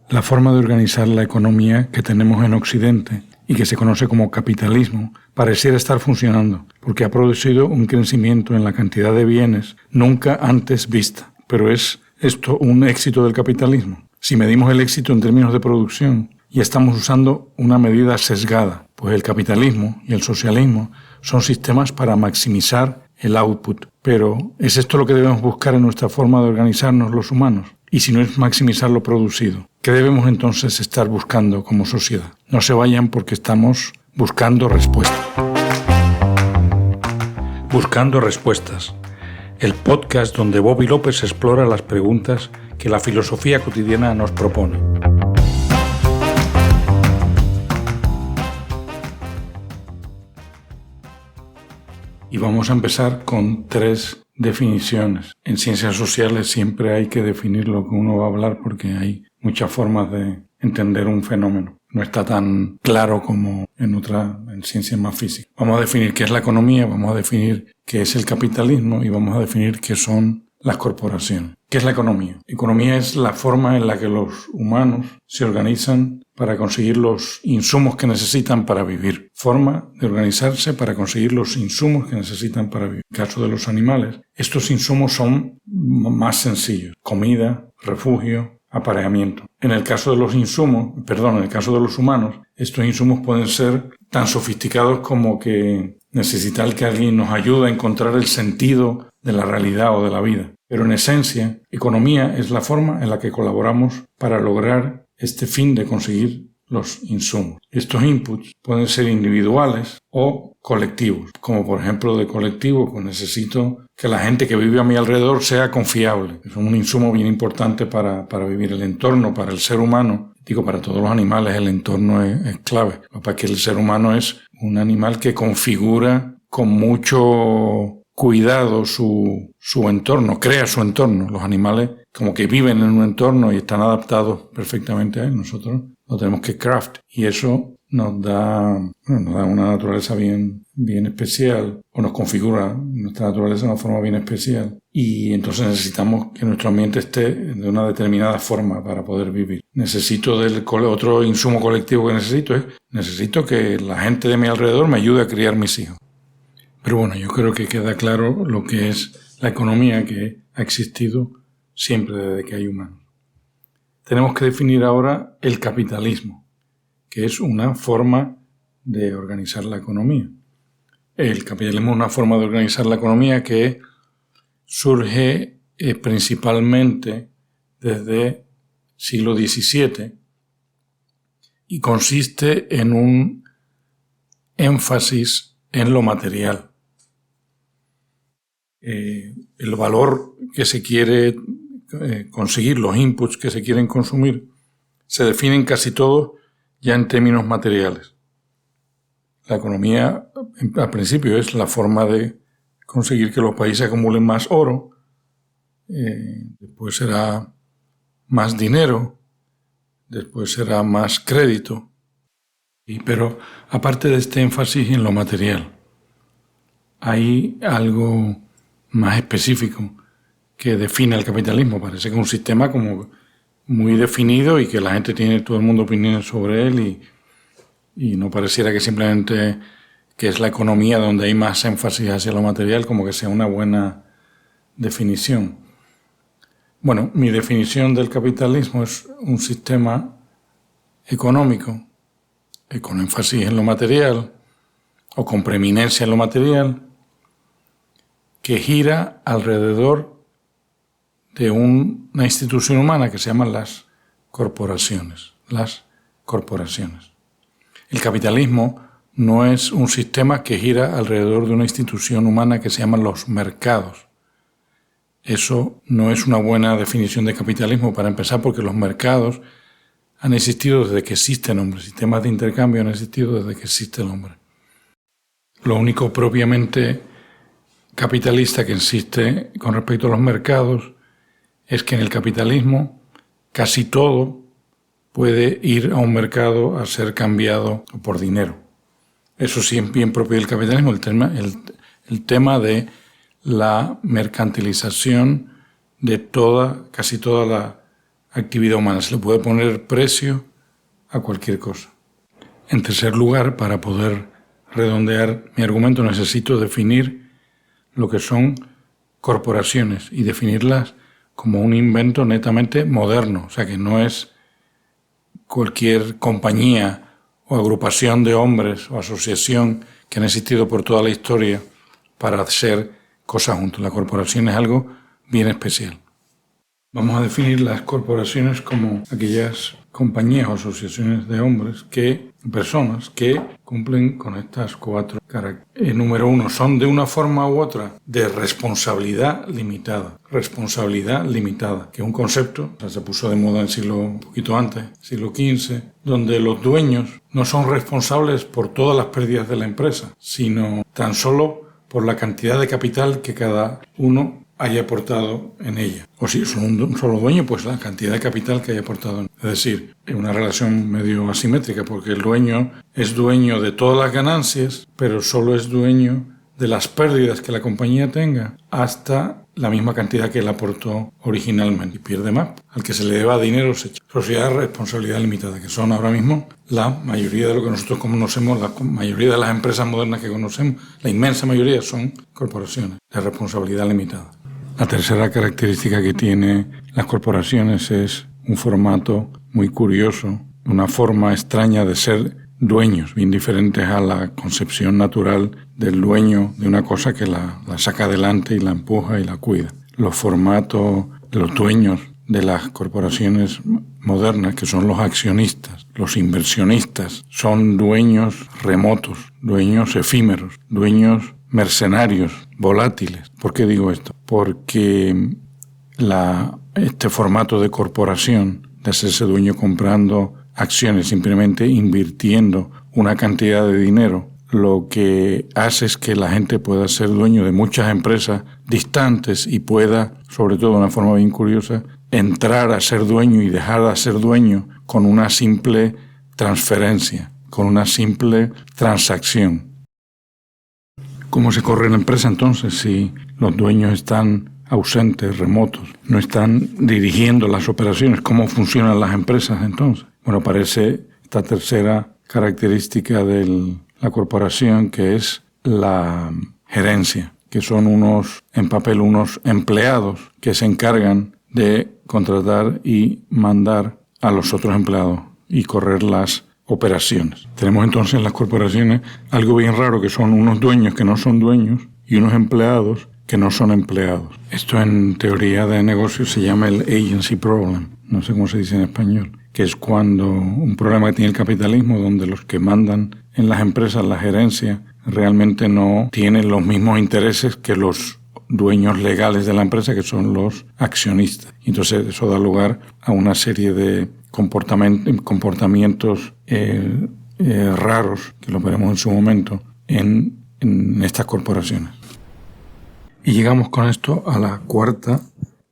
La forma de organizar la economía que tenemos en Occidente y que se conoce como capitalismo pareciera estar funcionando porque ha producido un crecimiento en la cantidad de bienes nunca antes vista. Pero ¿es esto un éxito del capitalismo? Si medimos el éxito en términos de producción y estamos usando una medida sesgada, pues el capitalismo y el socialismo son sistemas para maximizar el output. Pero ¿es esto lo que debemos buscar en nuestra forma de organizarnos los humanos? Y si no es maximizar lo producido, ¿qué debemos entonces estar buscando como sociedad? No se vayan porque estamos buscando respuestas. Buscando respuestas. El podcast donde Bobby López explora las preguntas que la filosofía cotidiana nos propone. Y vamos a empezar con 3 definiciones. En ciencias sociales siempre hay que definir lo que uno va a hablar porque hay muchas formas de entender un fenómeno. No está tan claro como en ciencias más físicas. Vamos a definir qué es la economía, vamos a definir qué es el capitalismo y vamos a definir qué son las corporaciones. ¿Qué es la economía? Economía es la forma en la que los humanos se organizan para conseguir los insumos que necesitan para vivir. Forma de organizarse para conseguir los insumos que necesitan para vivir. En el caso de los animales, estos insumos son más sencillos. Comida, refugio, apareamiento. En el caso de los humanos, estos insumos pueden ser tan sofisticados como que necesitar que alguien nos ayude a encontrar el sentido de la realidad o de la vida. Pero en esencia, economía es la forma en la que colaboramos para lograr este fin de conseguir los insumos. Estos inputs pueden ser individuales o colectivos. Como por ejemplo de colectivo, pues necesito que la gente que vive a mi alrededor sea confiable. Es un insumo bien importante para vivir. El entorno, para el ser humano, para todos los animales el entorno es clave. Porque el ser humano es un animal que configura con mucho cuidado su entorno, crea su entorno. Los animales como que viven en un entorno y están adaptados perfectamente a él. Nosotros lo tenemos que craft y eso nos da una naturaleza bien especial, o nos configura nuestra naturaleza de una forma bien especial, y entonces necesitamos que nuestro ambiente esté de una determinada forma para poder vivir. Otro insumo colectivo que necesito que la gente de mi alrededor me ayude a criar mis hijos. Pero bueno, yo creo que queda claro lo que es la economía, que ha existido siempre desde que hay humanos. Tenemos que definir ahora el capitalismo, que es una forma de organizar la economía. El capitalismo es una forma de organizar la economía que surge principalmente desde siglo XVII y consiste en un énfasis en lo material. El valor que se quiere conseguir, los inputs que se quieren consumir, se definen casi todos ya en términos materiales. La economía, al principio, es la forma de conseguir que los países acumulen más oro, después será más dinero, después será más crédito. Pero aparte de este énfasis en lo material, hay algo más específico que define el capitalismo. Parece que es un sistema como muy definido y que la gente tiene, todo el mundo, opiniones sobre él y no pareciera que simplemente que es la economía donde hay más énfasis hacia lo material, como que sea una buena definición. Bueno, mi definición del capitalismo es un sistema económico con énfasis en lo material o con preeminencia en lo material, que gira alrededor de una institución humana que se llaman las corporaciones. El capitalismo no es un sistema que gira alrededor de una institución humana que se llaman los mercados. Eso no es una buena definición de capitalismo para empezar, porque los mercados han existido desde que existe el hombre. Sistemas de intercambio han existido desde que existe el hombre. Lo único propiamente capitalista que existe con respecto a los mercados es que en el capitalismo casi todo puede ir a un mercado a ser cambiado por dinero. Eso sí es bien propio del capitalismo, el tema de la mercantilización de casi toda la actividad humana. Se le puede poner precio a cualquier cosa. En tercer lugar, para poder redondear mi argumento, necesito definir lo que son corporaciones y definirlas como un invento netamente moderno, o sea que no es cualquier compañía o agrupación de hombres o asociación que han existido por toda la historia para hacer cosas juntos. La corporación es algo bien especial. Vamos a definir las corporaciones como aquellas compañías o asociaciones de hombres personas que cumplen con estas 4 características. Número 1, son de una forma u otra de responsabilidad limitada. Responsabilidad limitada, que es un concepto que se puso de moda en un poquito antes, siglo XV, donde los dueños no son responsables por todas las pérdidas de la empresa, sino tan solo por la cantidad de capital que cada uno haya aportado en ella. O si es un solo dueño, pues la cantidad de capital que haya aportado en ella. Es decir, es una relación medio asimétrica, porque el dueño es dueño de todas las ganancias, pero solo es dueño de las pérdidas que la compañía tenga hasta la misma cantidad que él aportó originalmente. Y pierde más. Al que se le deba dinero se echa. Sociedad de responsabilidad limitada, que son ahora mismo la mayoría de lo que nosotros conocemos, la mayoría de las empresas modernas que conocemos, la inmensa mayoría son corporaciones de responsabilidad limitada. La tercera característica que tiene las corporaciones es un formato muy curioso, una forma extraña de ser dueños, bien diferentes a la concepción natural del dueño de una cosa que la saca adelante y la empuja y la cuida. Los formatos de los dueños de las corporaciones modernas, que son los accionistas, los inversionistas, son dueños remotos, dueños efímeros, dueños mercenarios, volátiles. ¿Por qué digo esto? Porque este formato de corporación, de hacerse dueño comprando acciones, simplemente invirtiendo una cantidad de dinero, lo que hace es que la gente pueda ser dueño de muchas empresas distantes y pueda, sobre todo de una forma bien curiosa, entrar a ser dueño y dejar de ser dueño con una simple transferencia, con una simple transacción. ¿Cómo se corre la empresa entonces si los dueños están ausentes, remotos, no están dirigiendo las operaciones? ¿Cómo funcionan las empresas entonces? Bueno, aparece esta tercera característica de la corporación, que es la gerencia, que son unos empleados que se encargan de contratar y mandar a los otros empleados y correr las operaciones. Tenemos entonces en las corporaciones algo bien raro, que son unos dueños que no son dueños y unos empleados que no son empleados. Esto en teoría de negocios se llama el agency problem, no sé cómo se dice en español, que es cuando un problema que tiene el capitalismo, donde los que mandan en las empresas, la gerencia, realmente no tienen los mismos intereses que los dueños legales de la empresa, que son los accionistas. Entonces eso da lugar a una serie de comportamientos raros, que lo veremos en su momento, en estas corporaciones. Y llegamos con esto a la cuarta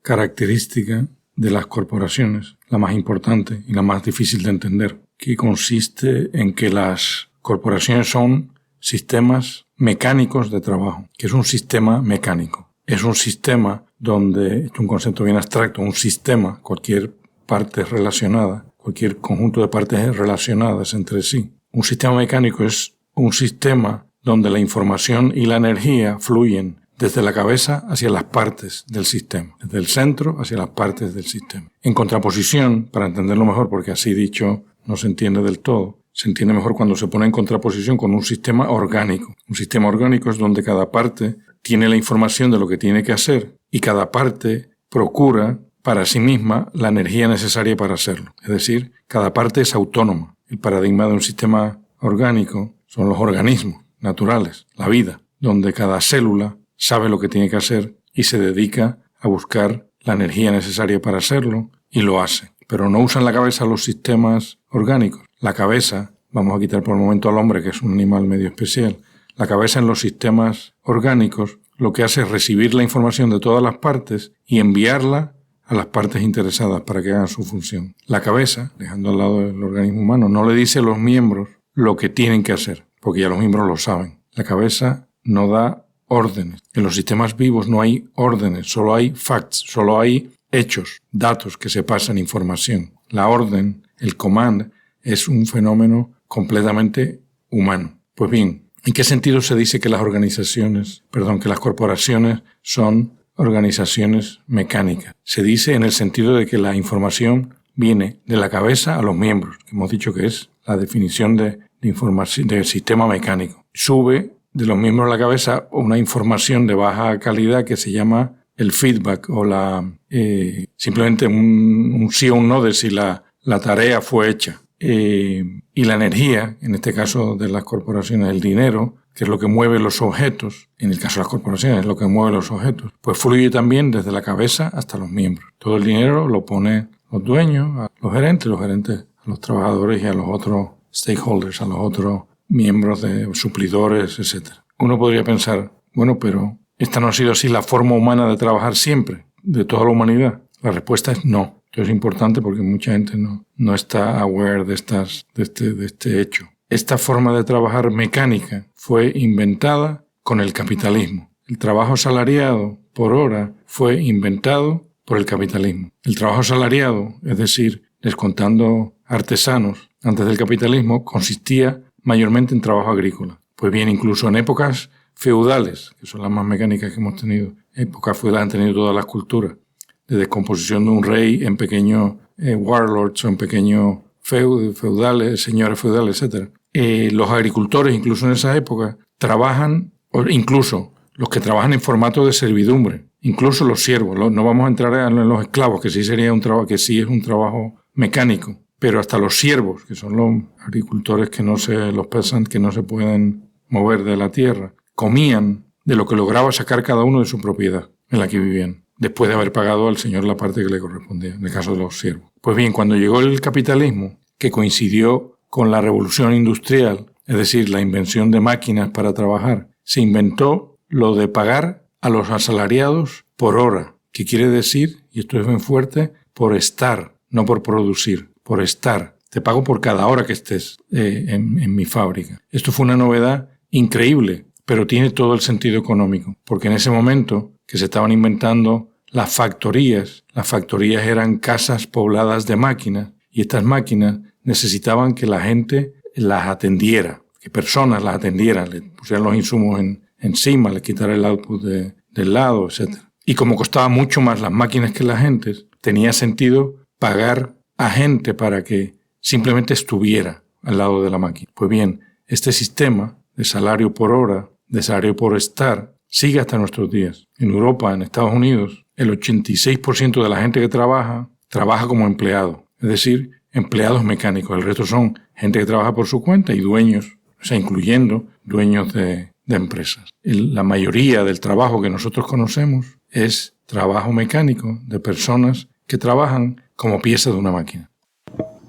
característica de las corporaciones, la más importante y la más difícil de entender, que consiste en que las corporaciones son sistemas mecánicos de trabajo. ¿Qué es un sistema mecánico? Es un sistema donde, es un concepto bien abstracto, un sistema, cualquier parte relacionada, cualquier conjunto de partes relacionadas entre sí. Un sistema mecánico es un sistema donde la información y la energía fluyen desde la cabeza hacia las partes del sistema, desde el centro hacia las partes del sistema. En contraposición, para entenderlo mejor, porque así dicho no se entiende del todo, se entiende mejor cuando se pone en contraposición con un sistema orgánico. Un sistema orgánico es donde cada parte tiene la información de lo que tiene que hacer y cada parte procura para sí misma la energía necesaria para hacerlo. Es decir, cada parte es autónoma. El paradigma de un sistema orgánico son los organismos naturales, la vida, donde cada célula sabe lo que tiene que hacer y se dedica a buscar la energía necesaria para hacerlo y lo hace. Pero no usan la cabeza los sistemas orgánicos. La cabeza, vamos a quitar por el momento al hombre, que es un animal medio especial, la cabeza en los sistemas orgánicos lo que hace es recibir la información de todas las partes y enviarla a las partes interesadas para que hagan su función. La cabeza, dejando al lado el organismo humano, no le dice a los miembros lo que tienen que hacer, porque ya los miembros lo saben. La cabeza no da órdenes. En los sistemas vivos no hay órdenes, solo hay facts, solo hay hechos, datos que se pasan, información. La orden, el command, es un fenómeno completamente humano. Pues bien, ¿en qué sentido se dice que las corporaciones son organizaciones mecánicas? Se dice en el sentido de que la información viene de la cabeza a los miembros, que hemos dicho que es la definición de información del sistema mecánico. Sube de los miembros a la cabeza una información de baja calidad que se llama el feedback o simplemente un sí o un no de si la tarea fue hecha. Y la energía, en este caso de las corporaciones, el dinero, que es lo que mueve los objetos, en el caso de las corporaciones es lo que mueve los objetos, pues fluye también desde la cabeza hasta los miembros. Todo el dinero lo ponen los dueños, a los gerentes a los trabajadores y a los otros stakeholders, a los otros miembros de suplidores, etc. Uno podría pensar, bueno, pero esta no ha sido así la forma humana de trabajar siempre, de toda la humanidad. La respuesta es no. Esto es importante porque mucha gente no está aware de este hecho. Esta forma de trabajar mecánica fue inventada con el capitalismo. El trabajo asalariado por hora fue inventado por el capitalismo. El trabajo asalariado, es decir, descontando artesanos antes del capitalismo, consistía mayormente en trabajo agrícola. Pues bien, incluso en épocas feudales, que son las más mecánicas que hemos tenido, épocas feudales han tenido todas las culturas, de descomposición de un rey en pequeños warlords o en pequeños feudales, señores feudales, etc. Los agricultores, incluso en esa época, trabajan, o incluso los que trabajan en formato de servidumbre, incluso los siervos. No vamos a entrar en los esclavos, que sí sería un trabajo, que sí es un trabajo mecánico, pero hasta los siervos, que son los agricultores los peasants que no se pueden mover de la tierra, comían de lo que lograba sacar cada uno de su propiedad en la que vivían, después de haber pagado al señor la parte que le correspondía, en el caso de los siervos. Pues bien, cuando llegó el capitalismo, que coincidió con la revolución industrial, es decir, la invención de máquinas para trabajar, se inventó lo de pagar a los asalariados por hora, que quiere decir, y esto es bien fuerte, por estar, no por producir, por estar. Te pago por cada hora que estés en mi fábrica. Esto fue una novedad increíble, pero tiene todo el sentido económico, porque en ese momento que se estaban inventando las factorías eran casas pobladas de máquinas, y estas máquinas necesitaban que la gente las atendiera, que personas las atendieran, le pusieran los insumos encima, le quitaran el output del lado, etc. Y como costaba mucho más las máquinas que las gentes, tenía sentido pagar a gente para que simplemente estuviera al lado de la máquina. Pues bien, este sistema de salario por hora, de salario por estar, sigue hasta nuestros días. En Europa, en Estados Unidos, el 86% de la gente que trabaja como empleado, es decir, empleados mecánicos. El resto son gente que trabaja por su cuenta y dueños, o sea, incluyendo dueños de empresas. La mayoría del trabajo que nosotros conocemos es trabajo mecánico de personas que trabajan como piezas de una máquina.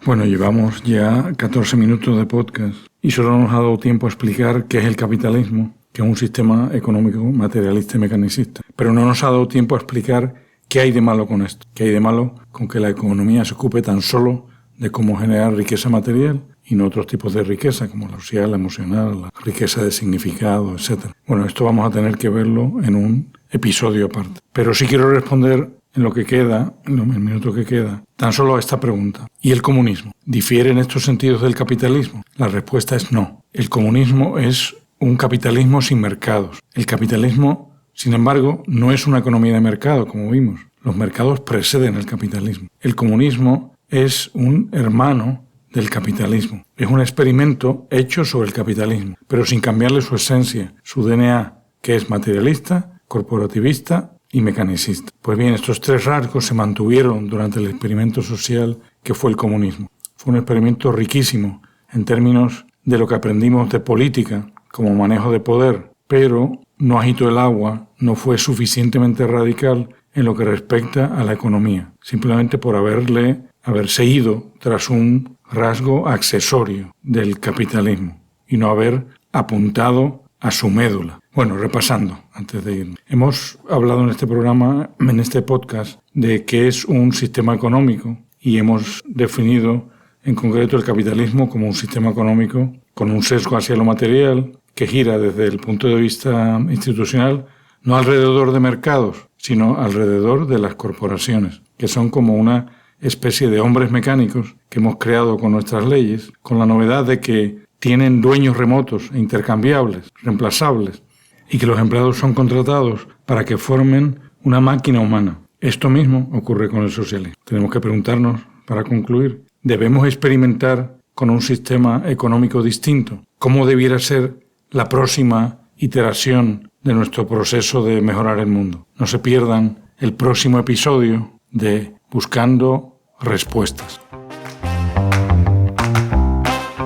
Bueno, llevamos ya 14 minutos de podcast y solo nos ha dado tiempo a explicar qué es el capitalismo, que es un sistema económico materialista y mecanicista. Pero no nos ha dado tiempo a explicar qué hay de malo con esto, qué hay de malo con que la economía se ocupe tan solo de cómo generar riqueza material y no otros tipos de riqueza, como la social, la emocional, la riqueza de significado, etc. Bueno, esto vamos a tener que verlo en un episodio aparte. Pero sí quiero responder en lo que queda, en el minuto que queda, tan solo a esta pregunta. ¿Y el comunismo? ¿Difiere en estos sentidos del capitalismo? La respuesta es no. El comunismo es un capitalismo sin mercados. El capitalismo, sin embargo, no es una economía de mercado, como vimos. Los mercados preceden al capitalismo. El comunismo es un hermano del capitalismo. Es un experimento hecho sobre el capitalismo, pero sin cambiarle su esencia, su DNA, que es materialista, corporativista y mecanicista. Pues bien, estos tres rasgos se mantuvieron durante el experimento social que fue el comunismo. Fue un experimento riquísimo en términos de lo que aprendimos de política, como manejo de poder, pero no agitó el agua, no fue suficientemente radical en lo que respecta a la economía, simplemente por haberse ido tras un rasgo accesorio del capitalismo y no haber apuntado a su médula. Bueno, repasando, antes de irnos. Hemos hablado en este programa, en este podcast, de qué es un sistema económico y hemos definido en concreto el capitalismo como un sistema económico con un sesgo hacia lo material que gira desde el punto de vista institucional no alrededor de mercados, sino alrededor de las corporaciones. que son como una especie de hombres mecánicos que hemos creado con nuestras leyes, con la novedad de que tienen dueños remotos e intercambiables, reemplazables, y que los empleados son contratados para que formen una máquina humana. Esto mismo ocurre con el socialismo. Tenemos que preguntarnos, para concluir, ¿debemos experimentar con un sistema económico distinto? ¿Cómo debiera ser la próxima iteración de nuestro proceso de mejorar el mundo? No se pierdan el próximo episodio de Buscando Respuestas.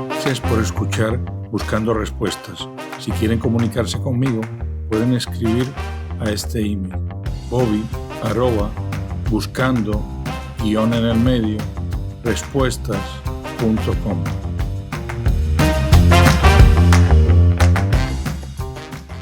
Gracias por escuchar Buscando Respuestas. Si quieren comunicarse conmigo, pueden escribir a este email: bobby@buscando_respuestas.com.